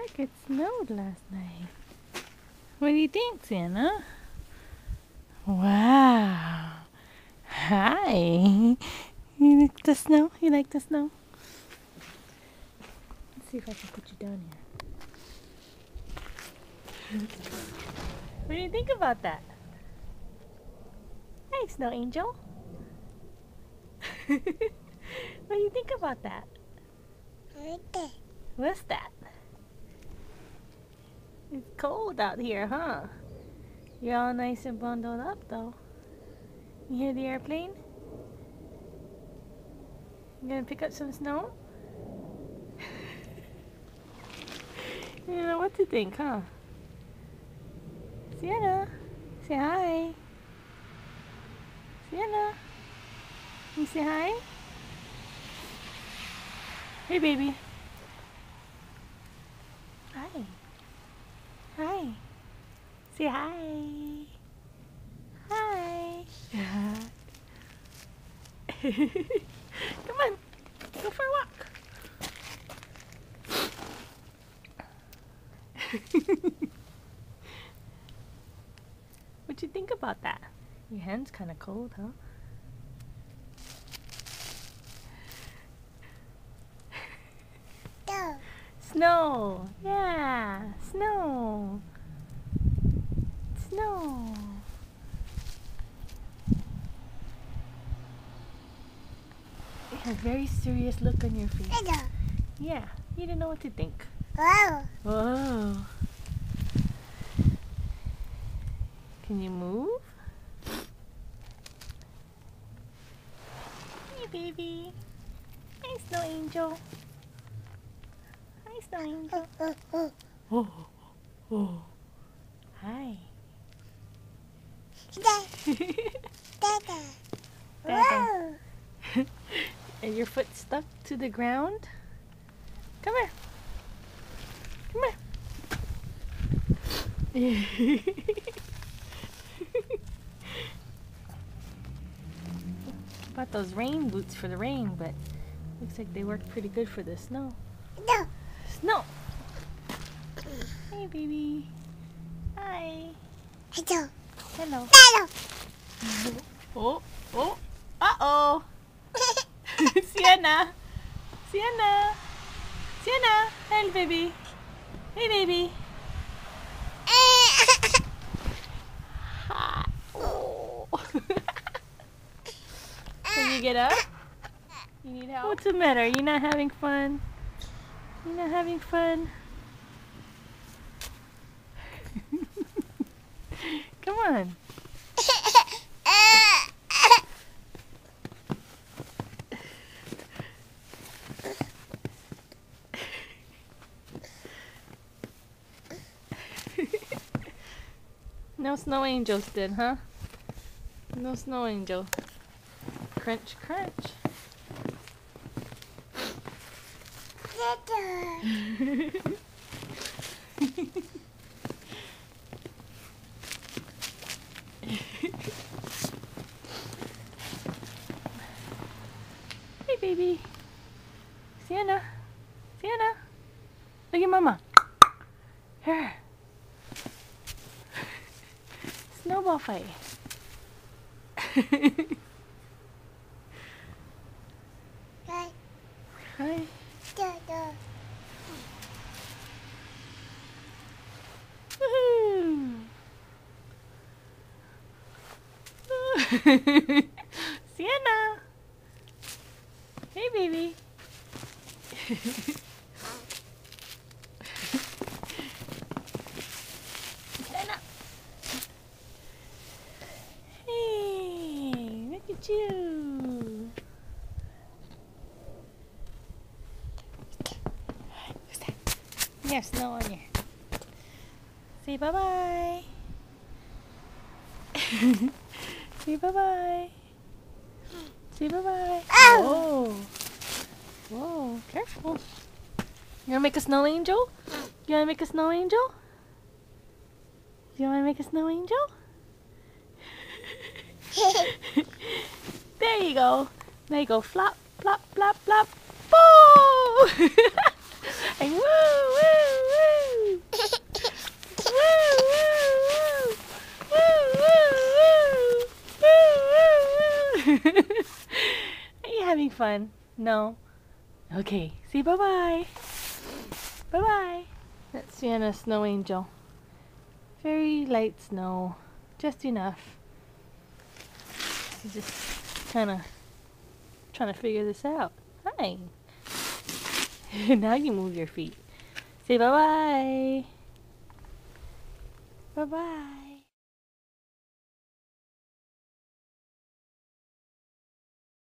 Look, it snowed last night. What do you think, Santa? Wow. Hi. You like the snow? You like the snow? Let's see if I can put you down here. What do you think about that? Hey, Snow Angel. What do you think about that? What's that? It's cold out here, huh? You're all nice and bundled up, though. You hear the airplane? You gonna pick up some snow? You don't know what to think, huh? Sienna, say hi. Sienna, you say hi? Hey, baby. Hi. Hi. Say hi. Hi. Come on. Go for a walk. What you think about that? Your hand's kind of cold, huh? Snow. Yeah, snow. Snow. You have a very serious look on your face. Yeah, you don't know what to think. Whoa. Can you move? Hey, baby. Hi, Snow Angel. Hi, Snow Angel. Oh, oh. Hi. Dada. And your foot stuck to the ground? Come here. Come here. Bought those rain boots for the rain, but looks like they work pretty good for the snow. No. Snow. Hey, baby. Hi. Hello. Hello. Hello. Oh, oh. Uh-oh. Sienna. Sienna. Sienna. Hey, baby. Hey, baby. Hi. Oh. Can you get up? You need help? What's the matter? Are you not having fun? You not having fun? Come on. No snow angels did, huh? No snow angel. Crunch, crunch. Hey, baby. Sienna. Sienna. Look at Mama. Here. Snowball fight. Hi. Hi. Woohoo. Sienna. Hey, baby. Stand up. Hey, look at you. Who's that? You have snow on you. Say bye-bye. Say bye-bye. Say bye-bye. Whoa. Whoa, careful. You wanna make a snow angel? You wanna make a snow angel? You wanna make a snow angel? There you go. There you go. Flop, flop, flop, flop. Boo! And woo, woo, woo. Are you having fun? No? Okay, say bye-bye. Bye-bye. That's Sienna's snow angel. Very light snow. Just enough. She's just kind of trying to figure this out. Hi. Now you move your feet. Say bye-bye. Bye-bye.